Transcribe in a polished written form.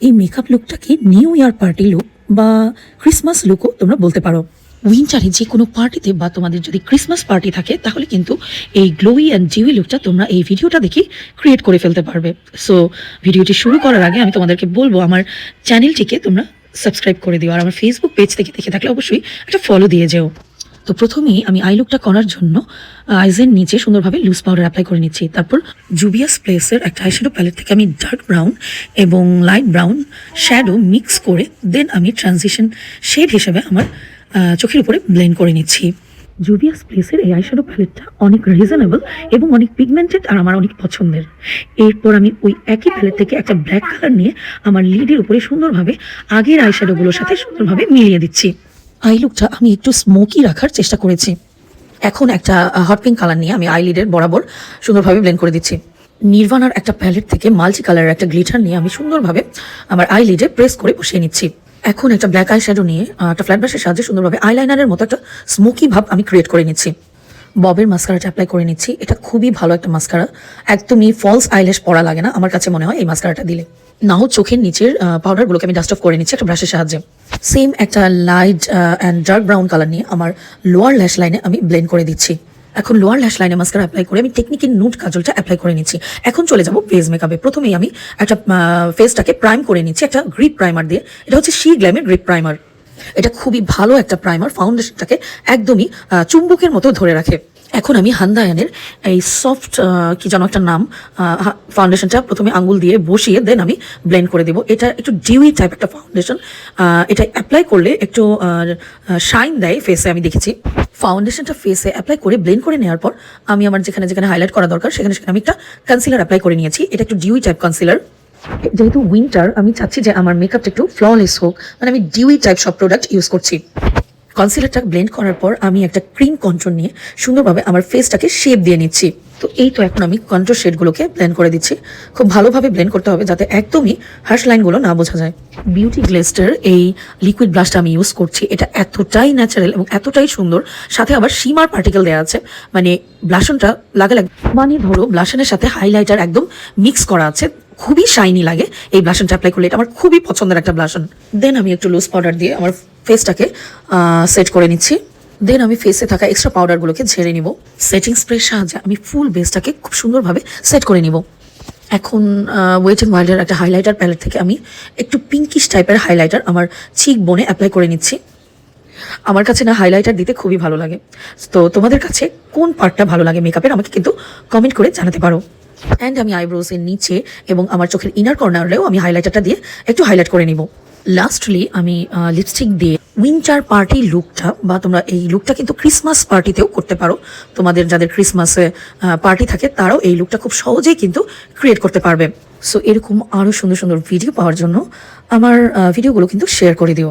এই মেকআপ লুকটাকে new year party look বা ক্রিসমাস লুকও তোমরা বলতে পারো। উইন্টারে যে কোনো পার্টিতে বা তোমাদের যদি ক্রিসমাস পার্টি থাকে তাহলে কিন্তু এই গ্লোই অ্যান্ড ডিউই লুকটা তোমরা এই ভিডিওটা দেখে ক্রিয়েট করে ফেলতে পারবে। সো ভিডিওটি শুরু করার আগে আমি তোমাদেরকে বলবো আমার চ্যানেলটিকে তোমরা সাবস্ক্রাইব করে দিও, আর আমার ফেসবুক পেজ থেকে দেখে থাকলে অবশ্যই একটা ফলো দিয়ে যেও। তো প্রথমেই আমি আই লুকটা করার জন্য আইজের নিচে সুন্দরভাবে লুজ পাউডার অ্যাপ্লাই করে নিচ্ছি। তারপর জুবিয়াস প্লেসের একটা আইশ্যাডো প্যালেট থেকে আমি ডার্ক ব্রাউন এবং লাইট ব্রাউন শ্যাডো মিক্স করে দেন আমি ট্রানজিশন শেড হিসেবে আমার চোখের উপরে ব্লেন্ড করে নিচ্ছি। জুবিয়াস প্লেসের এই আইশ্যাডো প্যালেটটা অনেক রিজনেবল এবং অনেক পিগমেন্টেড আর আমার অনেক পছন্দের। এরপর আমি ওই একই প্যালেট থেকে একটা ব্ল্যাক কালার নিয়ে আমার লিডের উপরে সুন্দরভাবে আগের আইশ্যাডোগুলোর সাথে সুন্দরভাবে মিলিয়ে দিচ্ছি। আই লুকটা আমি একটু স্মোকি রাখার চেষ্টা করেছি। এখন একটা হট পিঙ্ক কালার নিয়ে আমি আইলিডের বরাবর সুন্দরভাবে ব্লেন্ড করে দিচ্ছি। নির্ভানার একটা প্যালেট থেকে মাল্টি কালারের একটা গ্লিটার নিয়ে আমি সুন্দরভাবে আমার আইলিডে প্রেস করে বসিয়ে নিচ্ছি। এখন একটা ব্ল্যাক আই শ্যাডো নিয়ে একটা ফ্ল্যাট ব্রাশের সাহায্যে সুন্দরভাবে আইলাইনারের মতো একটা স্মোকি ভাব আমি ক্রিয়েট করে নিচ্ছি। ববের মাস্কারাটা অ্যাপ্লাই করে নিচ্ছি। এটা খুবই ভালো একটা মাস্কারা, একদমই ফলস আইল্যাশ পড়া লাগে না আমার কাছে মনে হয় এই মাস্কারাটা দিলে। নাও চোখের নিচের পাউডারগুলোকে আমি ডাস্ট অফ করে নিচ্ছি একটা ব্রাশের সাহায্যে। সেম একটা light and dark brown colour নিয়ে আমার লোয়ার ল্যাশ লাইনে আমি ব্লেন্ড করে দিচ্ছি। এখন লোয়ার ল্যাশ লাইনে মাস্কারা অ্যাপ্লাই করে আমি টেকনিকের নুট কাজলটা অ্যাপ্লাই করে নিচ্ছি। এখন চলে যাব ফেস মেকআপে। প্রথমেই আমি একটা ফেসটাকে প্রাইম করে নিচ্ছি একটা গ্রিপ প্রাইমার দিয়ে। এটা হচ্ছে শি গ্ল্যামের গ্রিপ প্রাইমার। এটা খুবই ভালো একটা প্রাইমার, ফাউন্ডেশনটাকে একদমই চুম্বকের মতো ধরে রাখে। এখন আমি হান্দায়ানের এই সফট কি যেন একটা নাম ফাউন্ডেশনটা প্রথমে আঙ্গুল দিয়ে বসিয়ে দেন আমি ব্লেন্ড করে দেবো। এটা একটু ডিউই টাইপ একটা ফাউন্ডেশন। এটা অ্যাপ্লাই করলে একটু শাইন দেয় ফেসে, আমি দেখেছি। ফাউন্ডেশনটা ফেসে অ্যাপ্লাই করে ব্লেন্ড করে নেওয়ার পর আমি আমার যেখানে যেখানে হাইলাইট করা দরকার সেখানে সেখানে আমি একটা কনসিলার অ্যাপ্লাই করে নিয়েছি। এটা একটু ডিউই টাইপ কনসিলার। যেহেতু উইন্টার আমি চাচ্ছি যে আমার মেকআপটা একটু ফ্ললেস হোক, মানে আমি ডিউই টাইপ সব প্রোডাক্ট ইউজ করছি। কনসিলারটা ব্লেন্ড করার পর আমি একটা ক্রিম কন্ট্রোল নিয়ে সুন্দরভাবে আমার ফেসটাকে শেপ দিয়ে নিচ্ছি। তো এই তো এখন আমি কন্ট্রোল শেডগুলোকে ব্লেন্ড করে দিচ্ছি। খুব ভালোভাবে ব্লেন্ড করতে হবে যাতে একদমই হার্শ লাইনগুলো না বোঝা যায়। বিউটি গ্লেস্টার এই লিকুইড ব্লাশটা আমি ইউজ করছি। এটা এতটাই ন্যাচারাল এবং এতটাই সুন্দর, সাথে আবার শিমার পার্টিকেল দেওয়া আছে, মানে ব্লাশনটা লাগে মানে ধরো ব্লাশনের সাথে হাইলাইটার একদম মিক্স করা আছে, খুবই শাইনি লাগে এই ব্লাশনটা অ্যাপ্লাই করলে। এটা আমার খুবই পছন্দের একটা ব্লাশন। দেন আমি একটু লুজ পাউডার দিয়ে আমার ফেসটাকে সেট করে নিচ্ছি। দেন আমি ফেসে থাকা এক্সট্রা পাউডারগুলোকে ঝেড়ে নিব। সেটিং স্প্রের সাহায্যে আমি ফুল বেসটাকে খুব সুন্দরভাবে সেট করে নিব। এখন ওয়েট অ্যান্ড ওয়াইল্ডের একটা হাইলাইটার প্যালেট থেকে আমি একটু পিঙ্কিশ টাইপের হাইলাইটার আমার চিক বোনে অ্যাপ্লাই করে নিচ্ছি। আমার কাছে না হাইলাইটার দিতে খুবই ভালো লাগে। তো তোমাদের কাছে কোন পার্টটা ভালো লাগে মেকআপের আমাকে কিন্তু কমেন্ট করে জানাতে পারো। অ্যান্ড আমি আইব্রোসের নিচে এবং আমার চোখের ইনার কর্নারেও আমি হাইলাইটারটা দিয়ে একটু হাইলাইট করে নিব। লাস্টলি আমি লিপস্টিক দিয়ে উইন্টার পার্টি লুকটা, বা তোমরা এই লুকটা কিন্তু ক্রিসমাস পার্টিতেও করতে পারো। তোমাদের যাদের ক্রিসমাসে পার্টি থাকে তারাও এই লুকটা খুব সহজেই কিন্তু ক্রিয়েট করতে পারবে। সো এরকম আরও সুন্দর সুন্দর ভিডিও পাওয়ার জন্য আমার ভিডিওগুলো কিন্তু শেয়ার করে দিও।